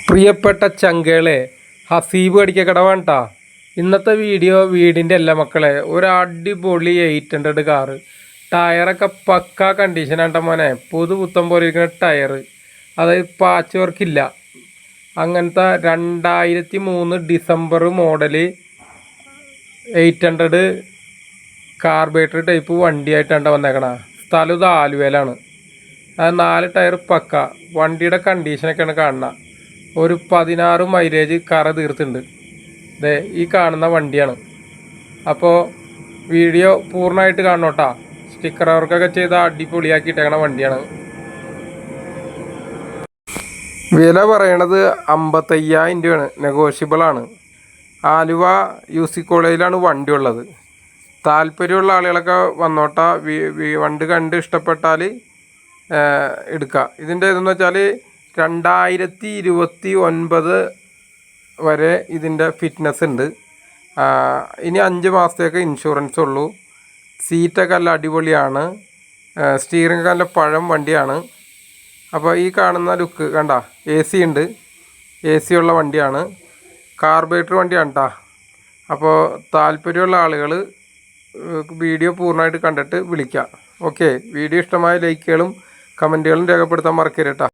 പ്രിയപ്പെട്ട ചങ്കളെ, ഹസീബ് അടിക്കക്കട വേണ്ട. ഇന്നത്തെ വീടിൻ്റെ അല്ല മക്കളെ, ഒരു അടിപൊളി 800 കാറ്. ടയറൊക്കെ പക്കാ കണ്ടീഷനാണ്ട മോനെ. പുത്തം പോലെ ഇരിക്കുന്ന ടയർ, അതായത് പാച്ച് വർക്കില്ല. അങ്ങനത്തെ 2003 ഡിസംബർ മോഡല് 800 കാർബേറ്റർ ടൈപ്പ് വണ്ടിയായിട്ടാണ് വന്നേക്കണ. സ്ഥലം ഇത് ആലുവയിലാണ്. അത് 4 ടയർ പക്ക. വണ്ടിയുടെ കണ്ടീഷനൊക്കെയാണ് കാണുന്നത്. ഒരു 16 മൈലേജ് കറ തീർത്തുണ്ട്. അതെ, ഈ കാണുന്ന വണ്ടിയാണ്. അപ്പോൾ വീഡിയോ പൂർണ്ണമായിട്ട് കാണണോട്ടാ. സ്റ്റിക്കർ വർക്കൊക്കെ ചെയ്ത് അടിപൊളിയാക്കിയിട്ടേക്കണ വണ്ടിയാണ്. വില പറയണത് 55,000 രൂപയാണ്. നെഗോഷ്യബിളാണ്. ആലുവ UC കോളേജിലാണ് വണ്ടി ഉള്ളത്. താല്പര്യമുള്ള ആളുകളൊക്കെ വന്നോട്ടാ. വണ്ടി കണ്ട് ഇഷ്ടപ്പെട്ടാൽ എടുക്കുക. ഇതിൻ്റെ ഇതെന്ന് വെച്ചാൽ 2029 വരെ ഇതിൻ്റെ ഫിറ്റ്നസ് ഉണ്ട്. ഇനി 5 മാസത്തേക്ക് ഇൻഷുറൻസ് ഉള്ളൂ. സീറ്റൊക്കെ നല്ല അടിപൊളിയാണ്. സ്റ്റീറിംഗ് നല്ല പഴം വണ്ടിയാണ്. അപ്പോൾ ഈ കാണുന്ന ലുക്ക് കണ്ട, AC ഉണ്ട്. AC ഉള്ള വണ്ടിയാണ്. കാർബേറ്റർ വണ്ടിയാണ് കേട്ടോ. അപ്പോൾ താല്പര്യമുള്ള ആളുകൾ വീഡിയോ പൂർണ്ണമായിട്ട് കണ്ടിട്ട് വിളിക്കുക. ഓക്കെ, വീഡിയോ ഇഷ്ടമായ ലൈക്കുകളും കമൻറ്റുകളും രേഖപ്പെടുത്താൻ മറക്കരുത് കേട്ടോ.